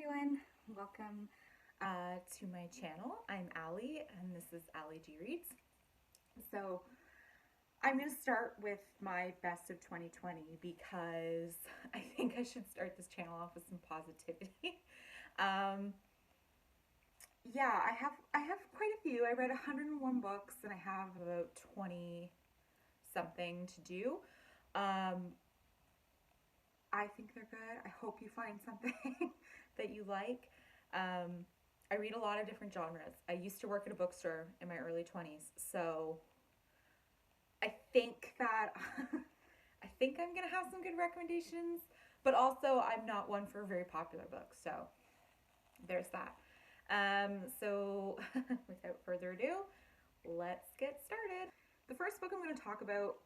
everyone, welcome to my channel. I'm Allie and this is Allie G Reads. So I'm going to start with my best of 2020 because I think I should start this channel off with some positivity. Yeah, I have quite a few. I read 101 books and I have about 20 something to do. I think they're good. I hope you find something that you like. I read a lot of different genres. I used to work at a bookstore in my early 20s, so I think that I think I'm gonna have some good recommendations, but also I'm not one for very popular books, so there's that. So without further ado, let's get started. The first book I'm going to talk about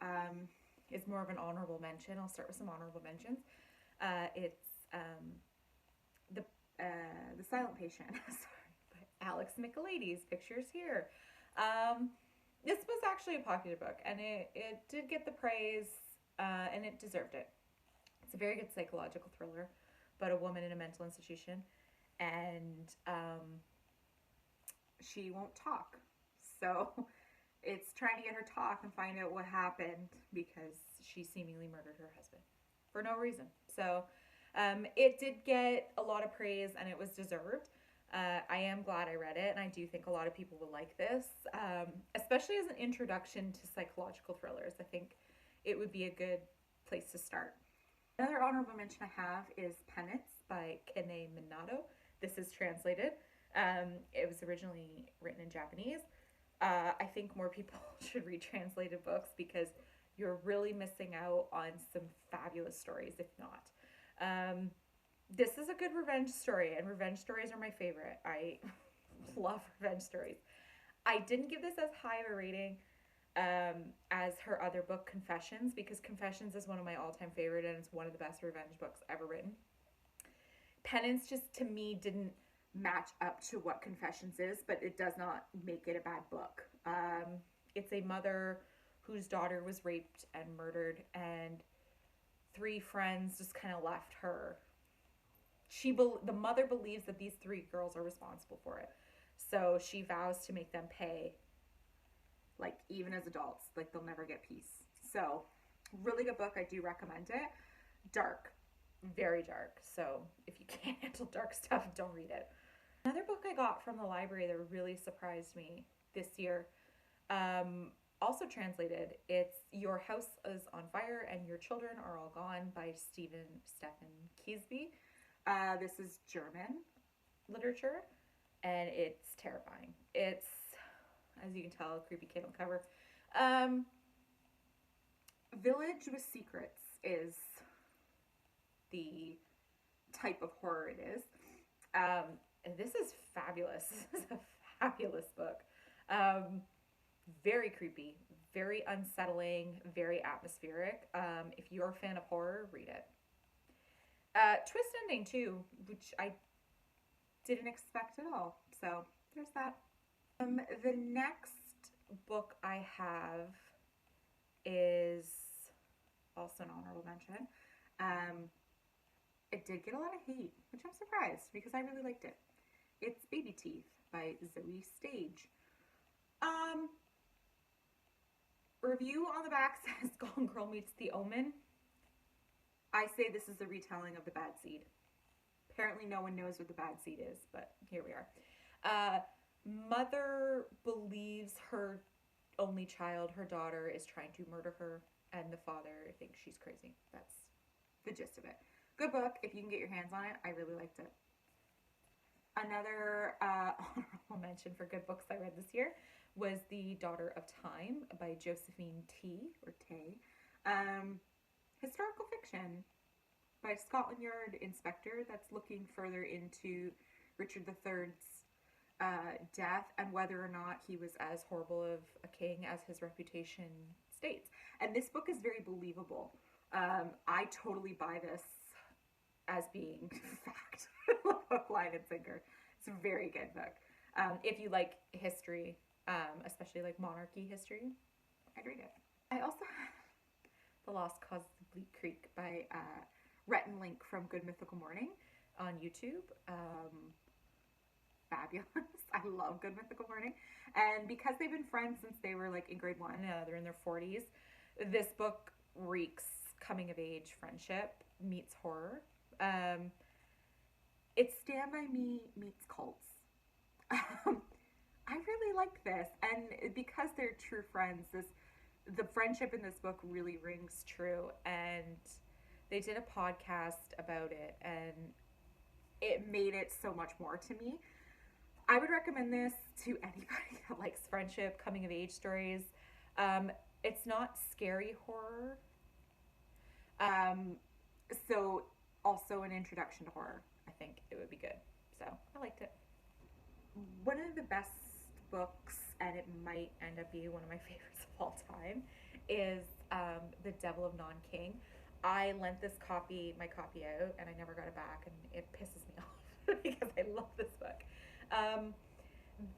is more of an honorable mention. I'll start with some honorable mentions. It's the Silent Patient, sorry, by Alex Michaelides. Pictures here. This was actually a popular book, and it did get the praise, and it deserved it. It's a very good psychological thriller about a woman in a mental institution, and she won't talk. So it's trying to get her talk and find out what happened because she seemingly murdered her husband for no reason. So it did get a lot of praise and it was deserved. I am glad I read it, and I do think a lot of people will like this, especially as an introduction to psychological thrillers. I think it would be a good place to start. Another honorable mention I have is Penance by Kene Minato. This is translated. It was originally written in Japanese. I think more people should read translated books because you're really missing out on some fabulous stories, if not. This is a good revenge story, and revenge stories are my favorite. I love revenge stories. I didn't give this as high of a rating as her other book, Confessions, because Confessions is one of my all-time favorite, and it's one of the best revenge books ever written. Penance just, to me, didn't match up to what Confessions is, but it does not make it a bad book. It's a mother whose daughter was raped and murdered, and three friends just kind of left her. The mother believes that these three girls are responsible for it, so she vows to make them pay, like, even as adults, like they'll never get peace. So really good book. I do recommend it. Dark, very dark, so if you can't handle dark stuff, don't read it. Another book I got from the library that really surprised me this year, also translated, it's Your House is on Fire and Your Children Are All Gone by Stefan Kiesbye. This is German literature, and it's terrifying. It's, as you can tell, a creepy kid on cover. Village with Secrets is the type of horror it is. And this is fabulous. This is a fabulous book. Very creepy, very unsettling, very atmospheric. If you're a fan of horror, read it. Twist ending too, which I didn't expect at all. So there's that. The next book I have is also an honorable mention. It did get a lot of hate, which I'm surprised because I really liked it. It's Baby Teeth by Zoe Stage. Review on the back says Gone Girl meets The Omen. I say this is a retelling of The Bad Seed. Apparently no one knows what The Bad Seed is, but here we are. Mother believes her only child, her daughter, is trying to murder her, and the father thinks she's crazy. That's the gist of it. Good book. If you can get your hands on it, I really liked it. Another honorable mention for good books I read this year was The Daughter of Time by Josephine T. or Tay. Historical fiction by Scotland Yard inspector that's looking further into Richard III's death and whether or not he was as horrible of a king as his reputation states. And this book is very believable. I totally buy this as being fact. Hook, line, and sinker. It's a very good book. If you like history, especially like monarchy history, I'd read it. I also have The Lost Causes of Bleak Creek by Rhett and Link from Good Mythical Morning. on YouTube. Fabulous. I love Good Mythical Morning. And because they've been friends since they were like in grade 1, they're in their 40s, this book reeks coming of age friendship meets horror. It's Stand By Me meets cults. I really like this, and because they're true friends, the friendship in this book really rings true. And they did a podcast about it, and it made it so much more to me. I would recommend this to anybody that likes friendship, coming of age stories. It's not scary horror, so also an introduction to horror. I think it would be good. So I liked it. One of the best books, and it might end up being one of my favorites of all time, is The Devil of Nanking. I lent my copy out, and I never got it back, and it pisses me off because I love this book.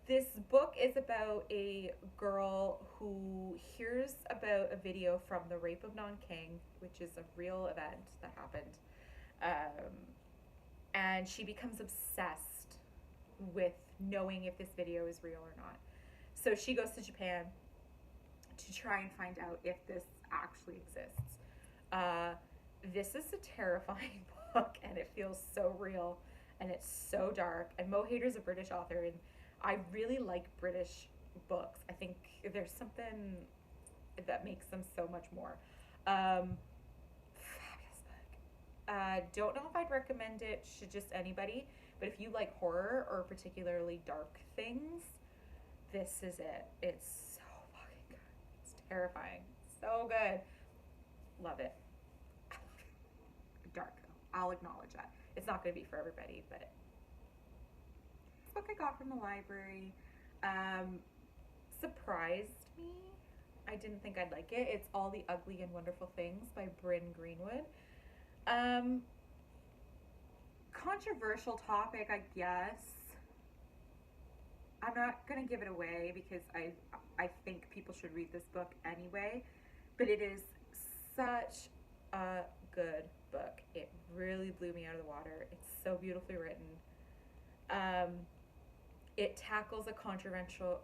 This book is about a girl who hears about a video from the rape of Nanking, which is a real event that happened, and she becomes obsessed with knowing if this video is real or not. So she goes to Japan to try and find out if this actually exists. This is a terrifying book, and it feels so real, and it's so dark. And Hayder's a British author, and I really like British books. I think there's something that makes them so much more. Fabulous book. Don't know if I'd recommend it to just anybody, but if you like horror or particularly dark things, this is it. It's so fucking good. It's terrifying. So good. Love it. Dark, though. I'll acknowledge that. It's not going to be for everybody, but this book I got from the library surprised me. I didn't think I'd like it. It's All the Ugly and Wonderful Things by Bryn Greenwood. Controversial topic, I guess. I'm not going to give it away because I think people should read this book anyway, but it is such a good book. It really blew me out of the water. It's so beautifully written. It tackles a controversial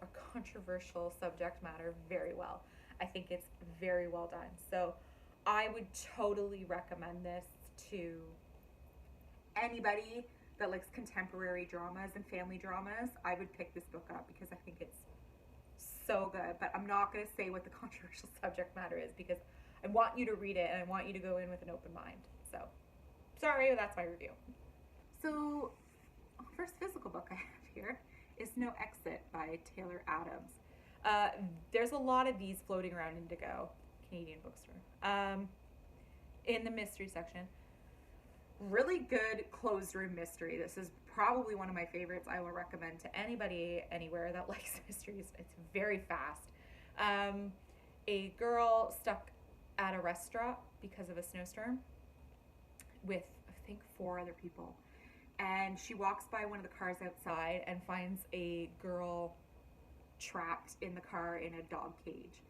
subject matter very well. I think it's very well done. So I would totally recommend this to anybody that likes contemporary dramas and family dramas. I would pick this book up because I think it's so good. But I'm not going to say what the controversial subject matter is because I want you to read it and I want you to go in with an open mind. So, sorry, that's my review. So, first physical book I have here is No Exit by Taylor Adams. There's a lot of these floating around Indigo, Canadian bookstore, in the mystery section. Really good closed room mystery. This is probably one of my favorites. I will recommend to anybody anywhere that likes mysteries. It's very fast. A girl stuck at a restaurant because of a snowstorm with, I think, 4 other people. And she walks by one of the cars outside and finds a girl trapped in the car in a dog cage.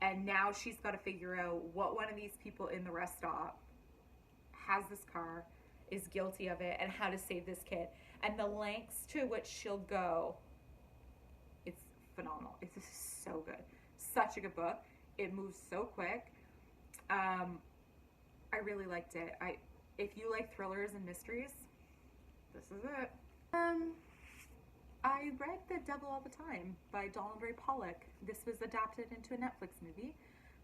And now she's got to figure out what one of these people in the rest stop has this car, is guilty of it, and how to save this kid. And the lengths to which she'll go, it's phenomenal. It's just so good. Such a good book. It moves so quick. I really liked it. If you like thrillers and mysteries, this is it. I read The Devil All the Time by Ray Pollock. This was adapted into a Netflix movie.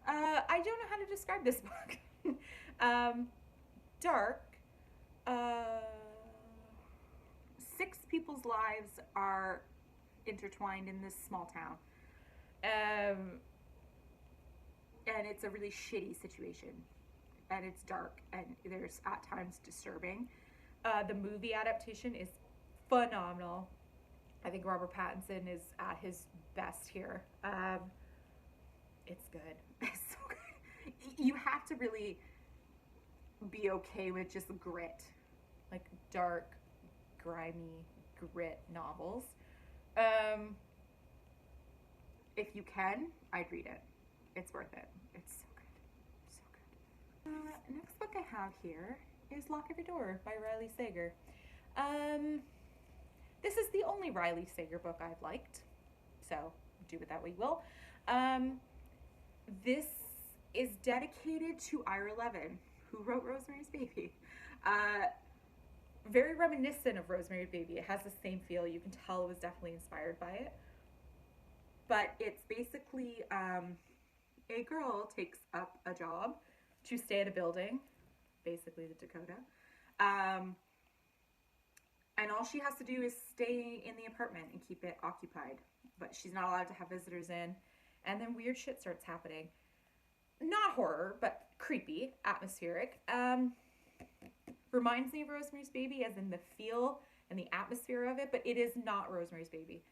I don't know how to describe this book. Dark. 6 people's lives are intertwined in this small town. And it's a really shitty situation. And it's dark, and there's at times disturbing. The movie adaptation is phenomenal. I think Robert Pattinson is at his best here. It's good. It's so good. You have to really be okay with just grit, like dark, grimy grit novels. If you can, I'd read it. It's worth it. It's so good. So good. Next book I have here is Lock Every Door by Riley Sager. Um, this is the only Riley Sager book I've liked, so do with that what you will. Um, this is dedicated to Ira Levin, who wrote Rosemary's Baby. Uh, Very reminiscent of Rosemary's Baby. It has the same feel. You can tell it was definitely inspired by it. But it's basically a girl takes up a job to stay at a building, basically the Dakota. Um, and all she has to do is stay in the apartment and keep it occupied. But she's not allowed to have visitors in. And then weird shit starts happening. Not horror, but creepy, atmospheric. Reminds me of Rosemary's Baby, as in the feel and the atmosphere of it, but it is not Rosemary's Baby.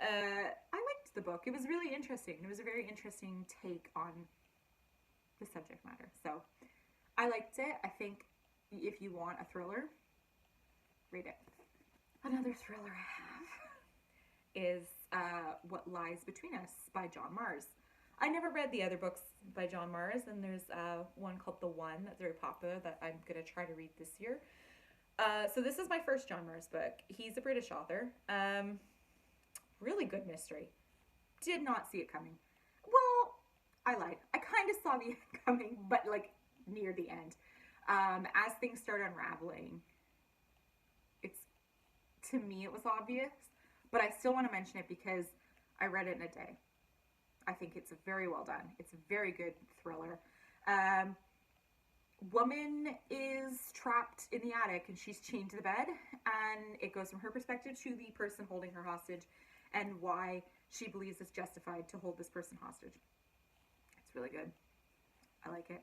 I liked the book. It was really interesting. It was a very interesting take on the subject matter. So I liked it. I think if you want a thriller, read it. Another thriller I have is What Lies Between Us by John Mars. I never read the other books by John Mars, and there's one called The One that's very popular that I'm going to try to read this year. So this is my first John Mars book. He's a British author. Really good mystery. Did not see it coming. Well, I lied. I kind of saw the end coming, but like near the end. As things start unraveling, to me it was obvious, but I still want to mention it because I read it in a day. I think it's very well done. It's a very good thriller. Woman is trapped in the attic and she's chained to the bed, and it goes from her perspective to the person holding her hostage and why she believes it's justified to hold this person hostage. It's really good. I like it.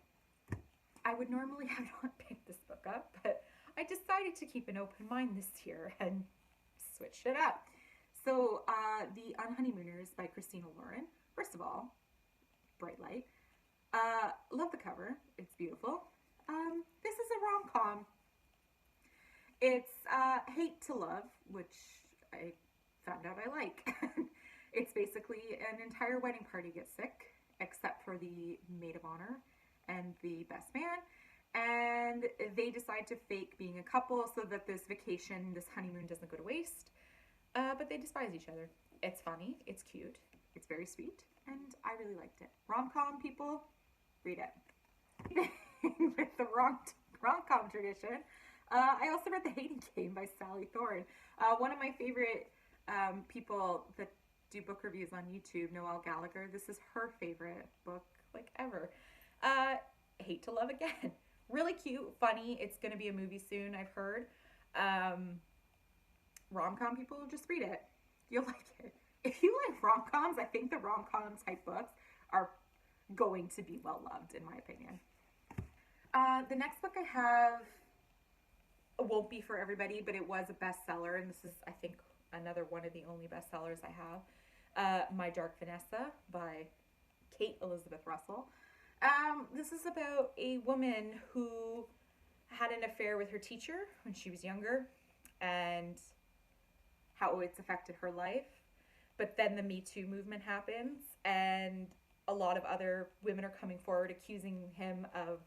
I would normally have not picked this book up, but I decided to keep an open mind this year and switch it up. So, The Unhoneymooners by Kristin Lauren. First of all, bright light. Love the cover. It's beautiful. This is a rom-com. It's hate to love, which I found out I like. It's basically an entire wedding party gets sick, except for the maid of honor and the best man. And they decide to fake being a couple so that this vacation, this honeymoon doesn't go to waste. But they despise each other. It's funny. It's cute. It's very sweet. And I really liked it. Rom-com people, read it. With the rom-com tradition, I also read The Hating Game by Sally Thorne. One of my favorite people that do book reviews on YouTube, Noelle Gallagher. This is her favorite book, like, ever. Hate to Love Again. Really cute, funny. It's going to be a movie soon, I've heard. Rom-com people, just read it. You'll like it. If you like rom-coms, I think the rom-com type books are going to be well loved, in my opinion. The next book I have won't be for everybody, but it was a bestseller, and this is, I think, another one of the only bestsellers I have. My Dark Vanessa by Kate Elizabeth Russell. This is about a woman who had an affair with her teacher when she was younger, and how it's affected her life. But then the Me Too movement happens, and a lot of other women are coming forward accusing him of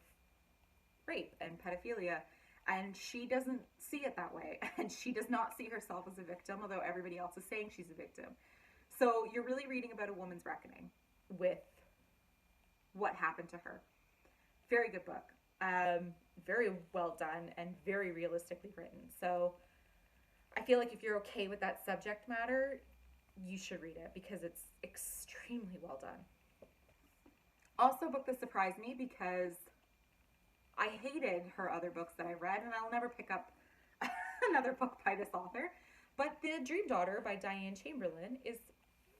rape and pedophilia. And she doesn't see it that way. And she does not see herself as a victim, although everybody else is saying she's a victim. So you're really reading about a woman's reckoning with what happened to her. Very good book. Very well done and very realistically written. So I feel like if you're okay with that subject matter, you should read it because it's extremely well done. Also a book that surprised me because I hated her other books that I read, and I'll never pick up another book by this author. But The Dream Daughter by Diane Chamberlain is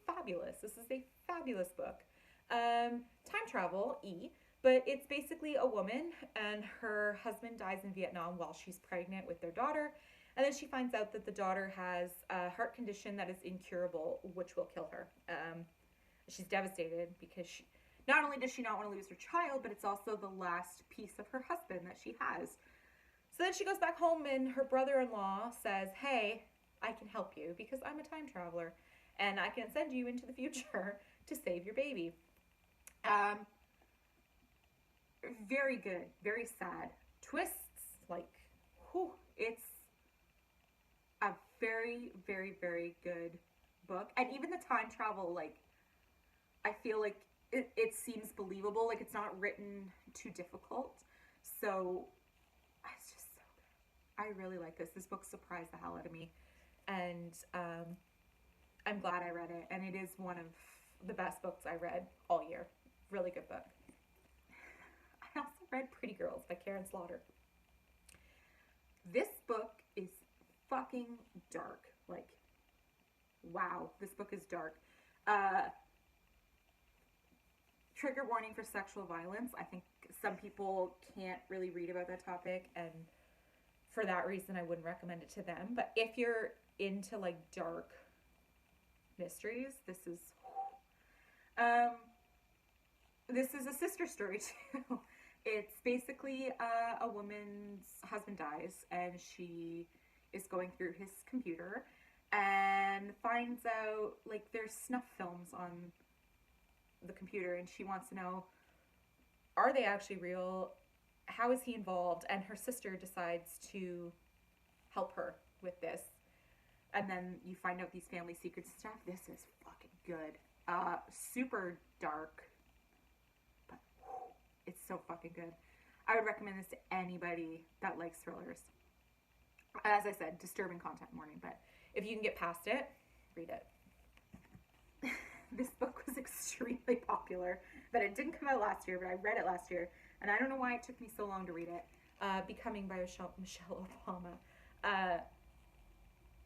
fabulous. This is a fabulous book. Time travel, but it's basically a woman and her husband dies in Vietnam while she's pregnant with their daughter. And then she finds out that the daughter has a heart condition that is incurable, which will kill her. She's devastated because not only does she not want to lose her child, but it's also the last piece of her husband that she has. So then she goes back home and her brother-in-law says, hey, I can help you because I'm a time traveler and I can send you into the future to save your baby. Very good, very sad. Twists, like, whew, it's very, very, very good book. And even the time travel, like, I feel like it seems believable. Like, it's not written too difficult. So, it's just so good. I really like this. This book surprised the hell out of me. And I'm glad I read it. And it is one of the best books I read all year. Really good book. I also read Pretty Girls by Karin Slaughter. This book is fucking dark. Like, wow, this book is dark. Trigger warning for sexual violence. I think some people can't really read about that topic, and for that reason I wouldn't recommend it to them. But if you're into like dark mysteries, this is a sister story too. It's basically a woman's husband dies, and she is going through his computer and finds out like there's snuff films on the computer, and she wants to know, are they actually real? How is he involved? And her sister decides to help her with this. And then you find out these family secrets and stuff. This is fucking good. Super dark, but it's so fucking good. I would recommend this to anybody that likes thrillers. As I said, disturbing content warning, but if you can get past it, read it. This book was extremely popular, but it didn't come out last year, but I read it last year, and I don't know why it took me so long to read it. Becoming by Michelle Obama.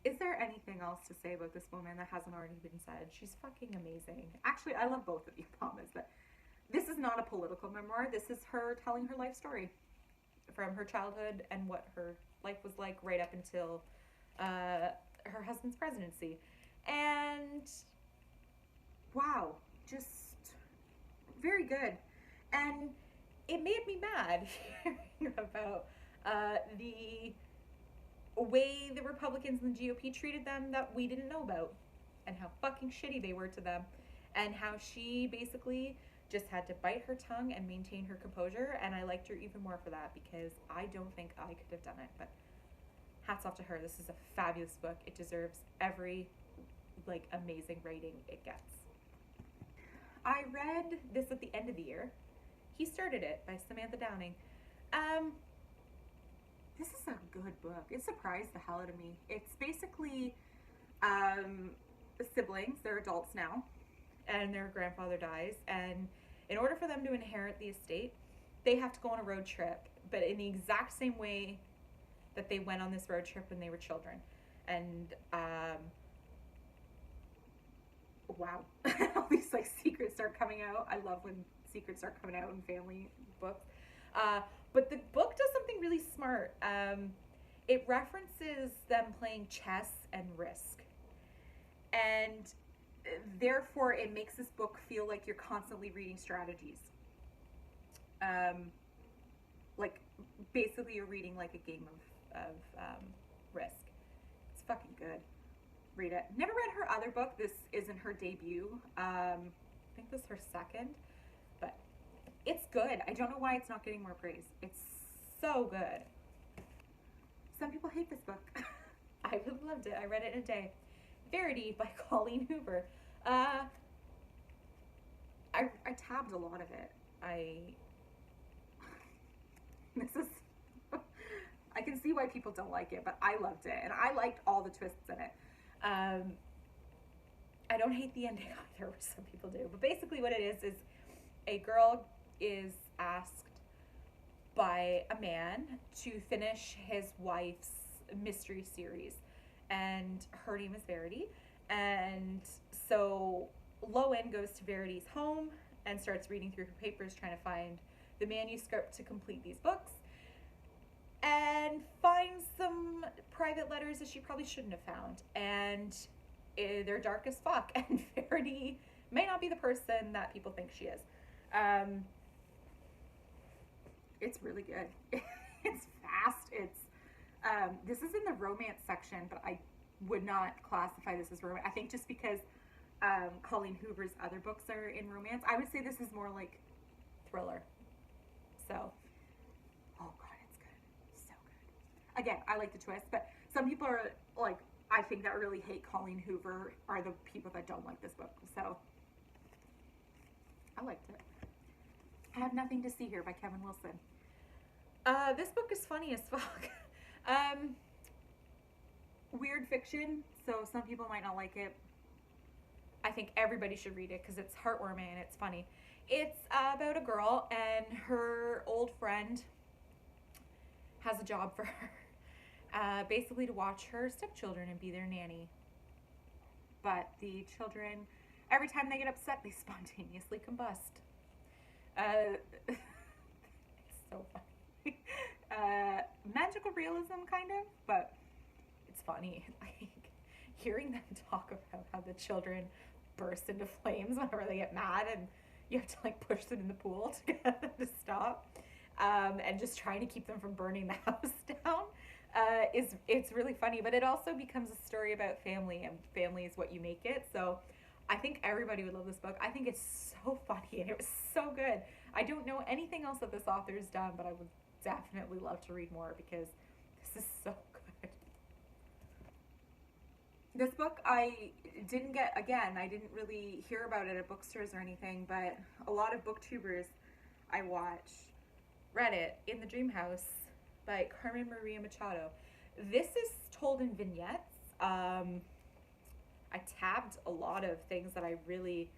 Is there anything else to say about this woman that hasn't already been said? She's fucking amazing. Actually, I love both of the Obamas, but this is not a political memoir. This is her telling her life story from her childhood and what her life was like right up until her husband's presidency. And wow, just very good. And it made me mad hearing about the way the Republicans and the GOP treated them that we didn't know about, and how fucking shitty they were to them, and how she basically just had to bite her tongue and maintain her composure. And I liked her even more for that, because I don't think I could have done it. But hats off to her. This is a fabulous book. It deserves every like amazing rating it gets. I read this at the end of the year. He Started It by Samantha Downing. This is a good book. It surprised the hell out of me. It's basically siblings. They're adults now, and their grandfather dies, and in order for them to inherit the estate, they have to go on a road trip, but in the exact same way that they went on this road trip when they were children. And wow, all these like secrets start coming out. I love when secrets start coming out in family books. But the book does something really smart. It references them playing chess and Risk. And therefore, it makes this book feel like you're constantly reading strategies. Like, basically you're reading like a game of Risk. It's fucking good. Read it. Never read her other book. This isn't her debut. I think this is her second. But it's good. I don't know why it's not getting more praise. It's so good. Some people hate this book. I really loved it. I read it in a day. Verity by Colleen Hoover. I tabbed a lot of it. This is I can see why people don't like it, but I loved it, and I liked all the twists in it. I don't hate the ending either, which some people do. But basically what it is a girl is asked by a man to finish his wife's mystery series, and her name is Verity. And so Lowen goes to Verity's home and starts reading through her papers, trying to find the manuscript to complete these books, and finds some private letters that she probably shouldn't have found, and they're dark as fuck, and Verity may not be the person that people think she is. It's really good. It's fast. It's this is in the romance section, but I would not classify this as romance. I think just because Colleen Hoover's other books are in romance, I would say this is more like thriller. So, oh god, it's good. So good. Again, I like the twist, but some people are like, I think that really hate Colleen Hoover are the people that don't like this book. So I liked it. I Have Nothing to See Here by Kevin Wilson. This book is funny as fuck. Weird fiction, so some people might not like it. I think everybody should read it because it's heartwarming and it's funny. It's about a girl and her old friend has a job for her, basically to watch her stepchildren and be their nanny. But the children, every time they get upset, they spontaneously combust. It's so funny. Magical realism, kind of, but it's funny. Like, hearing them talk about how the children burst into flames whenever they get mad and you have to like push them in the pool to get them to stop, and just trying to keep them from burning the house down, it's really funny. But it also becomes a story about family, and family is what you make it. So I think everybody would love this book. I think it's so funny and it was so good. I don't know anything else that this author's done, but I would definitely love to read more because this is so good. This book I didn't really hear about it at bookstores or anything, but a lot of booktubers I watch read it, In the Dream House by Carmen Maria Machado. This is told in vignettes. I tabbed a lot of things that I really,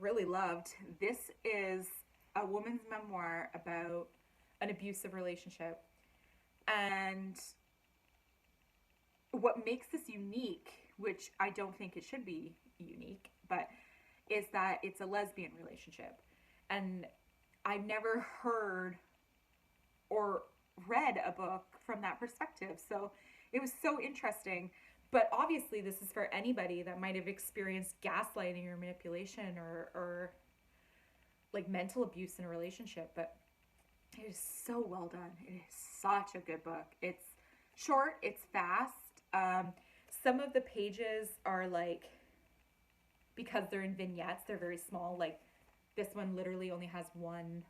really loved. This is a woman's memoir about an abusive relationship. And what makes this unique, which I don't think it should be unique, but is that it's a lesbian relationship. And I've never heard or read a book from that perspective. So it was so interesting. But obviously this is for anybody that might have experienced gaslighting or manipulation or like mental abuse in a relationship. But it is so well done. It is such a good book. It's short, it's fast. Some of the pages are like, because they're in vignettes, they're very small. Like this one literally only has one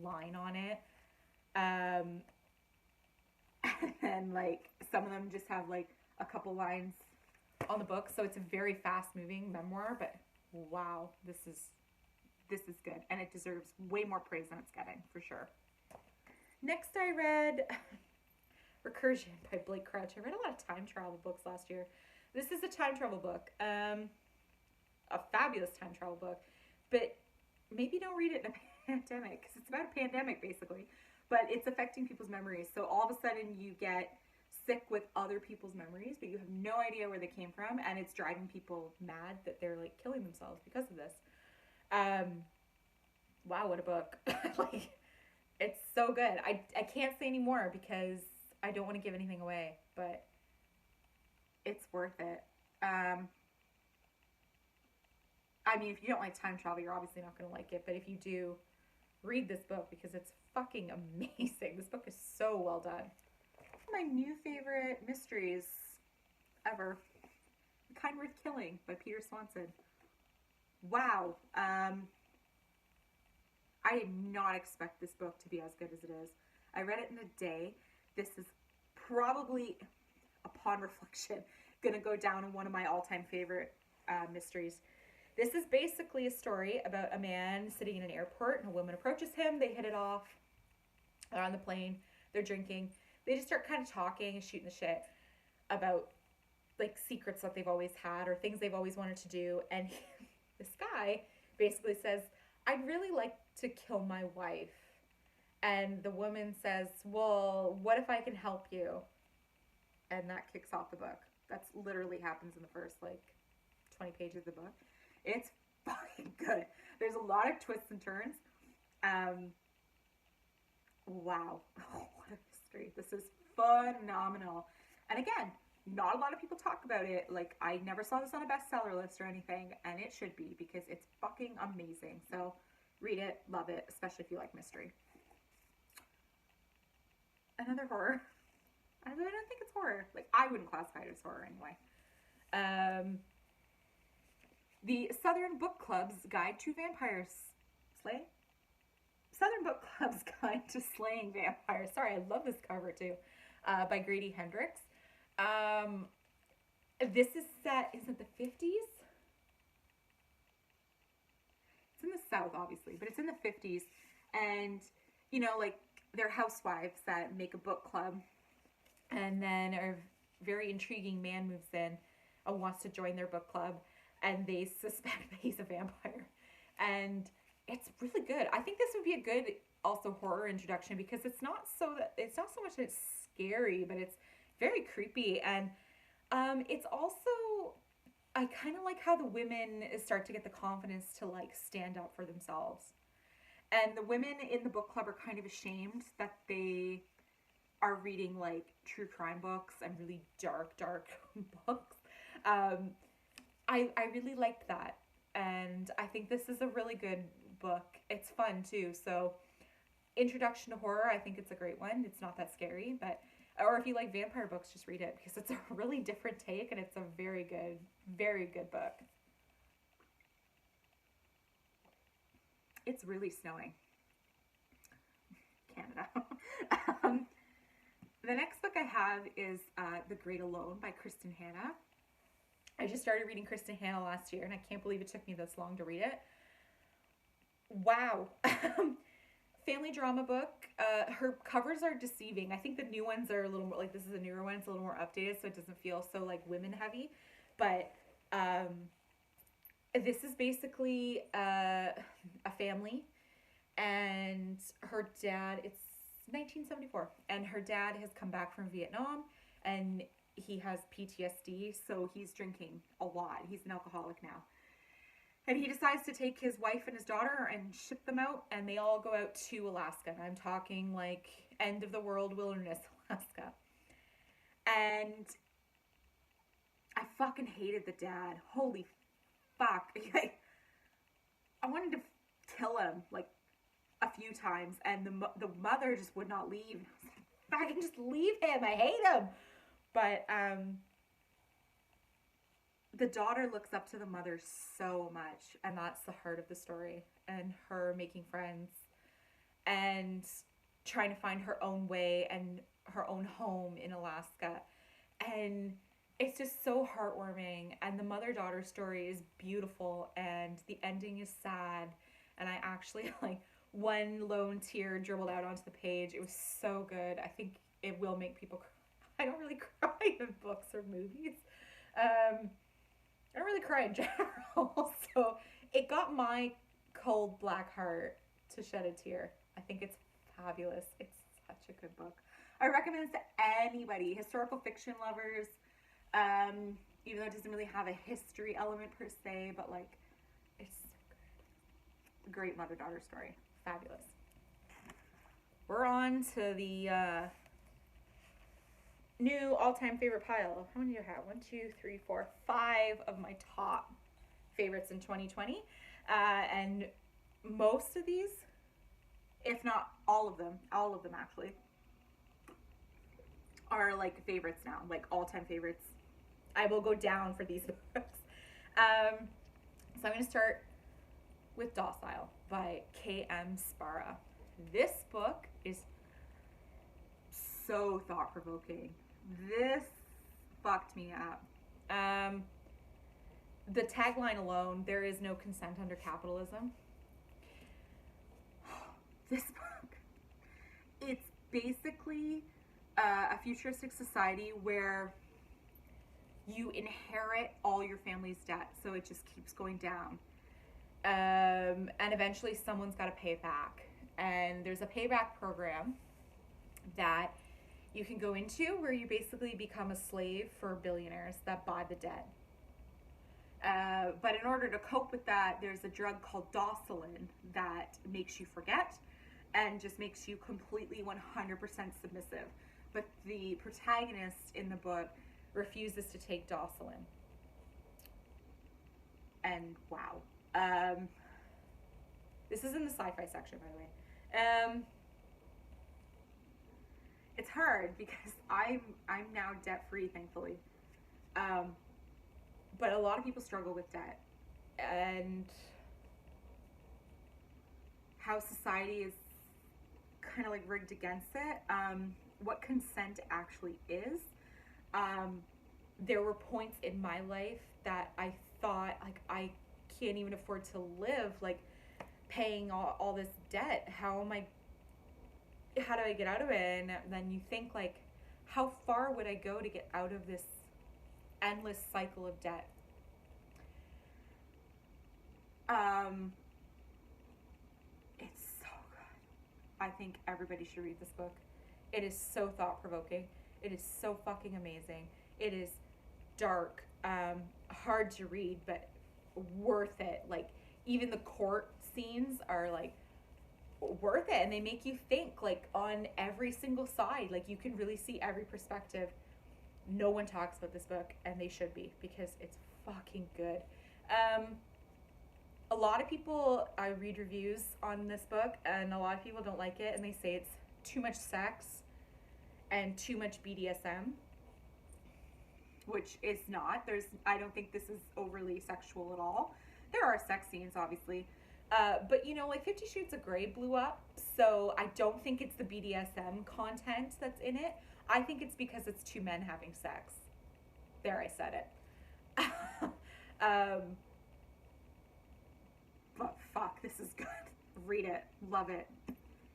line on it. And like some of them just have like a couple lines on the book. So it's a very fast moving memoir, but wow, this is good. And it deserves way more praise than it's getting, for sure. Next I read Recursion by Blake Crouch. I read a lot of time travel books last year. This is a time travel book. A fabulous time travel book. But maybe don't read it in a pandemic, because it's about a pandemic basically. But it's affecting people's memories. So all of a sudden you get sick with other people's memories, but you have no idea where they came from, and it's driving people mad that they're like killing themselves because of this. Wow, what a book. Like, it's so good. I can't say any more because I don't want to give anything away, but it's worth it. I mean, if you don't like time travel, you're obviously not going to like it, but if you do, read this book because it's fucking amazing. This book is so well done. My new favorite mysteries ever. Kind Worth Killing by Peter Swanson. Wow. I did not expect this book to be as good as it is. I read it in a day. This is probably, upon reflection, going to go down in one of my all-time favorite mysteries. This is basically a story about a man sitting in an airport and a woman approaches him. They hit it off. They're on the plane. They're drinking. They just start kind of talking and shooting the shit about like secrets that they've always had or things they've always wanted to do. And this guy basically says, I'd really like to kill my wife. And the woman says, well, what if I can help you? And that kicks off the book. That's literally happens in the first like 20 pages of the book. It's fucking good. There's a lot of twists and turns. Wow. Oh, what a mystery. This is phenomenal. And again, not a lot of people talk about it. Like, I never saw this on a bestseller list or anything, and it should be because it's fucking amazing. So read it, love it, especially if you like mystery. Another horror. I don't think it's horror. Like, I wouldn't classify it as horror anyway. The Southern Book Club's Guide to Vampires. Southern Book Club's Guide to Slaying Vampires. Sorry, I love this cover too. By Grady Hendrix. This is set, is it the 50s? It's in the South, obviously, but it's in the 50s. And, you know, like, they're housewives that make a book club. And then a very intriguing man moves in and wants to join their book club. And they suspect that he's a vampire. And it's really good. I think this would be a good also horror introduction because it's not so much that it's scary, but it's very creepy. And it's also, I kind of like how the women start to get the confidence to like stand up for themselves. And the women in the book club are kind of ashamed that they are reading like true crime books and really dark books. I really liked that. And I think this is a really good book. It's fun too. So introduction to horror, I think it's a great one. It's not that scary, but or if you like vampire books, just read it because it's a really different take and it's a very good book. It's really snowing. Canada. The next book I have is The Great Alone by Kristin Hannah. I just started reading Kristin Hannah last year and I can't believe it took me this long to read it. Wow. Family drama book. Her covers are deceiving. I think the new ones are a little more, like this is a newer one, it's a little more updated so it doesn't feel so like women heavy. But this is basically a family and her dad, it's 1974, and her dad has come back from Vietnam and he has PTSD, so he's drinking a lot. He's an alcoholic now. And he decides to take his wife and his daughter and ship them out, and they all go out to Alaska. And I'm talking like end of the world wilderness Alaska. And I fucking hated the dad. Holy fuck. Like, I wanted to kill him like a few times, and the mother just would not leave. I was like, I can just leave him. I hate him. But the daughter looks up to the mother so much, and that's the heart of the story, and her making friends and trying to find her own way and her own home in Alaska. And it's just so heartwarming, and the mother-daughter story is beautiful, and the ending is sad, and I actually like one lone tear dribbled out onto the page. It was so good. I think it will make people cry. I don't really cry in books or movies. I don't really cry in general. So it got my cold black heart to shed a tear. I think it's fabulous. It's such a good book. I recommend it to anybody. Historical fiction lovers. Even though it doesn't really have a history element per se, but like it's so good. Great mother-daughter story. Fabulous. We're on to the new all-time favorite pile. How many do you have? 1, 2, 3, 4, 5 of my top favorites in 2020. And most of these, if not all of them actually, are like favorites now, like all-time favorites. I will go down for these books. So I'm going to start with Docile by K.M. Spara. This book is so thought-provoking. This fucked me up. The tagline alone, there is no consent under capitalism. This book, it's basically a futuristic society where you inherit all your family's debt, so it just keeps going down. And eventually someone's got to pay it back. And there's a payback program that you can go into where you basically become a slave for billionaires that buy the debt. But in order to cope with that, there's a drug called Docilin that makes you forget and just makes you completely 100% submissive. But the protagonist in the book refuses to take Docilin. And wow. This is in the sci-fi section, by the way. It's hard because I'm now debt-free, thankfully. But a lot of people struggle with debt, and how society is kind of like rigged against it. What consent actually is. there were points in my life that I thought, like, I can't even afford to live, like, paying all this debt. How do I get out of it? And then you think, like, how far would I go to get out of this endless cycle of debt? It's so good. I think everybody should read this book. It is so thought-provoking. It is so fucking amazing. It is dark, hard to read, but worth it. Like, even the court scenes are, like, worth it, and they make you think, like, on every single side. Like, you can really see every perspective. No one talks about this book, and they should be, because it's fucking good. A lot of people, I read reviews on this book, and a lot of people don't like it, and they say it's too much sex and too much BDSM, which is not. I don't think this is overly sexual at all. There are sex scenes, obviously, but, you know, like, 50 Shades of Grey blew up, so I don't think it's the BDSM content that's in it. I think it's because it's two men having sex. There, I said it. But fuck, this is good. Read it. Love it.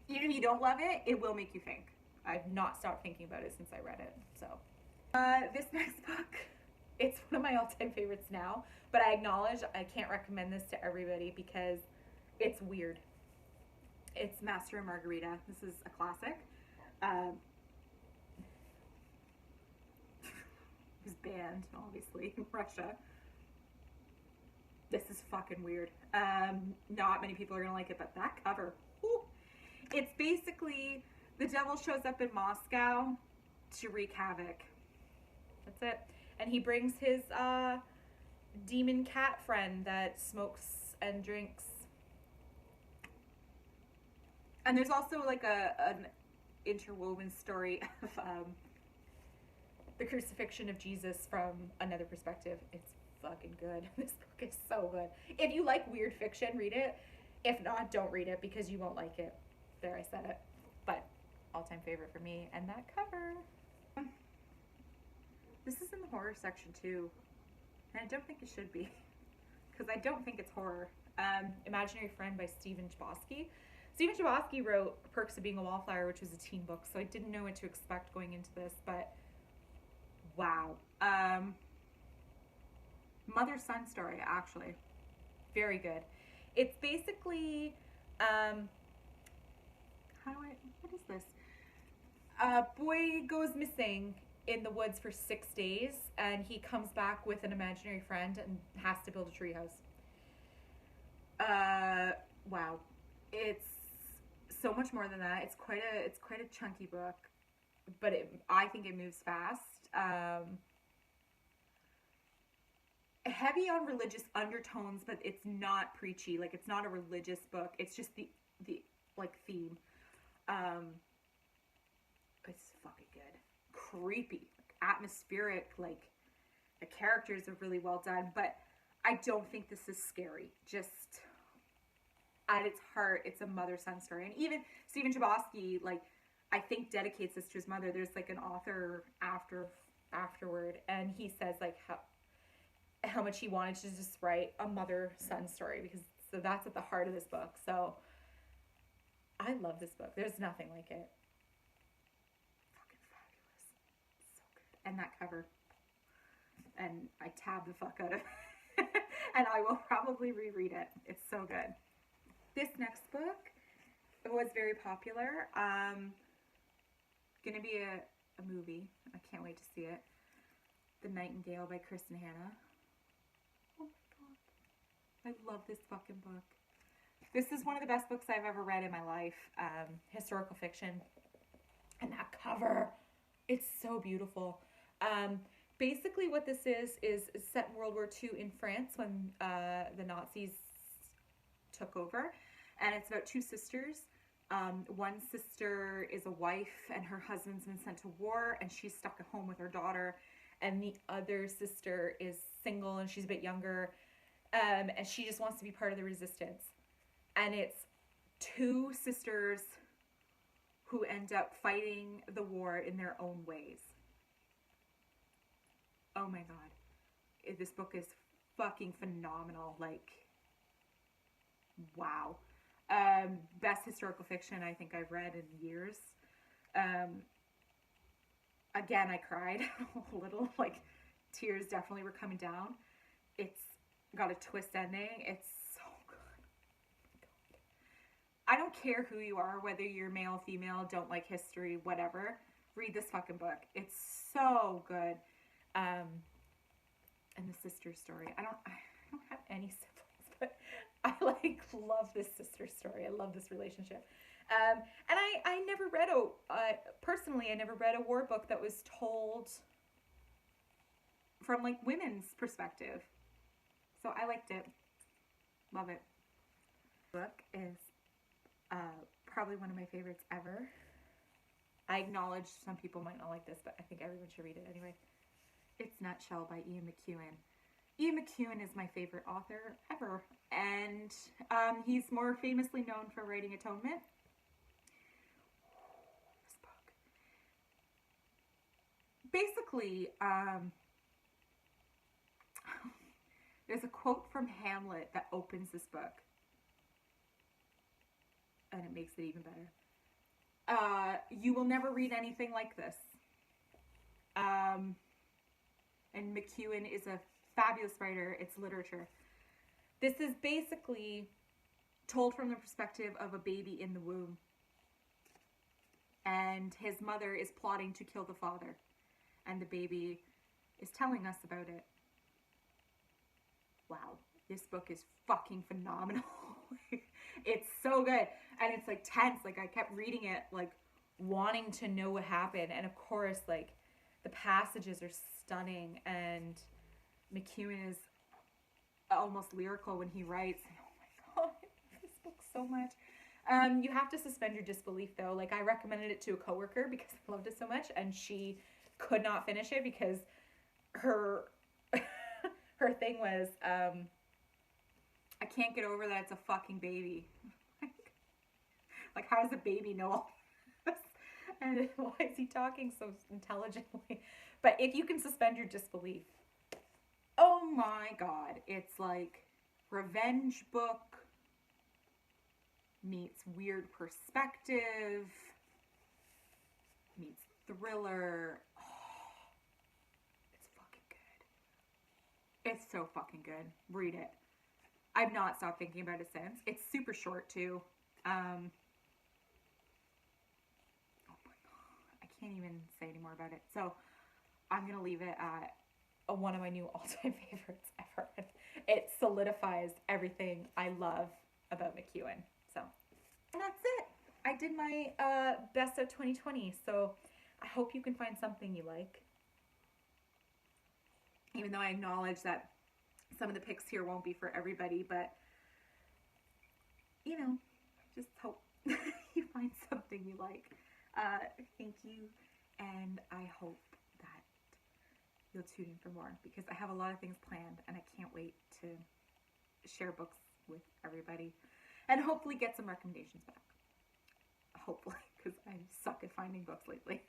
Even if you don't love it, it will make you think. I've not stopped thinking about it since I read it. So, this next book, it's one of my all-time favorites now, but I acknowledge I can't recommend this to everybody because it's weird. It's Master and Margarita. This is a classic. It was banned, obviously, in Russia. This is fucking weird. Not many people are gonna like it, but that cover, whew. It's basically the devil shows up in Moscow to wreak havoc. That's it. And he brings his demon cat friend that smokes and drinks. And there's also, like, an interwoven story of the crucifixion of Jesus from another perspective. It's fucking good. This book is so good. If you like weird fiction, read it. If not, don't read it because you won't like it. There, I said it. But all-time favorite for me. And that cover. This is in the horror section too. And I don't think it should be. Because I don't think it's horror. Imaginary Friend by Stephen Chbosky. Stephen Chbosky wrote Perks of Being a Wallflower, which was a teen book, so I didn't know what to expect going into this, but wow. Mother-son story, actually. Very good. It's basically, what is this? A boy goes missing in the woods for 6 days, and he comes back with an imaginary friend and has to build a treehouse. Wow. It's so much more than that. It's quite a chunky book, but I think it moves fast. Heavy on religious undertones, but it's not preachy. Like, it's not a religious book. It's just the like theme. It's fucking good. Creepy, like, atmospheric. Like, the characters are really well done, but I don't think this is scary. Just at its heart, it's a mother-son story. And even Stephen Chbosky, like, I think dedicates this to his mother. There's, like, an author afterward, and he says, like, how much he wanted to just write a mother-son story, because so that's at the heart of this book. So I love this book. There's nothing like it. Fucking fabulous. So good. And that cover. And I tab the fuck out of it. And I will probably reread it. It's so good. This next book was very popular. Gonna be a movie. I can't wait to see it. The Nightingale by Kristin Hannah. Oh my god. I love this fucking book. This is one of the best books I've ever read in my life. Historical fiction. And that cover. It's so beautiful. Basically what this is set in World War II in France when the Nazis took over. And it's about two sisters. One sister is a wife and her husband's been sent to war and she's stuck at home with her daughter. And the other sister is single and she's a bit younger. And she just wants to be part of the resistance. And it's two sisters who end up fighting the war in their own ways. Oh my God. This book is fucking phenomenal. Like, wow. Best historical fiction I think I've read in years. Again, I cried a little. Like, tears definitely were coming down. It's got a twist ending. It's so good. I don't care who you are, whether you're male, female, don't like history, whatever. Read this fucking book. It's so good. And the sister story. I don't have any siblings, but I like love this sister story. I love this relationship. And I never read personally, I never read a war book that was told from like women's perspective. So I liked it. Love it. The book is probably one of my favorites ever. I acknowledge some people might not like this, but I think everyone should read it anyway. It's Nutshell by Ian McEwan. Ian McEwan is my favorite author ever, and he's more famously known for writing Atonement. This book. Basically, there's a quote from Hamlet that opens this book, and it makes it even better. You will never read anything like this. And McEwan is a fabulous writer. It's literature. This is basically told from the perspective of a baby in the womb. And his mother is plotting to kill the father. And the baby is telling us about it. Wow. This book is fucking phenomenal. It's so good. And it's like tense. Like I kept reading it, like wanting to know what happened. And of course, like the passages are stunning, and McEwan is almost lyrical when he writes. Oh my God, I love this book so much. You have to suspend your disbelief though. Like I recommended it to a coworker because I loved it so much, and she could not finish it because her her thing was I can't get over that it's a fucking baby. Like how does a baby know all this? And why is he talking so intelligently? But if you can suspend your disbelief, oh my God, it's like revenge book meets weird perspective meets thriller. Oh, it's fucking good. It's so fucking good. Read it. I've not stopped thinking about it since. It's super short too. Oh my God, I can't even say any more about it. So I'm going to leave it at one of my new all-time favorites ever. It solidifies everything I love about McEwan. So, and that's it. I did my best of 2020. So I hope you can find something you like. Even though I acknowledge that some of the picks here won't be for everybody, but you know, just hope you find something you like. Thank you, and I hope that you'll tune in for more, because I have a lot of things planned and I can't wait to share books with everybody and hopefully get some recommendations back. Hopefully, because I suck at finding books lately.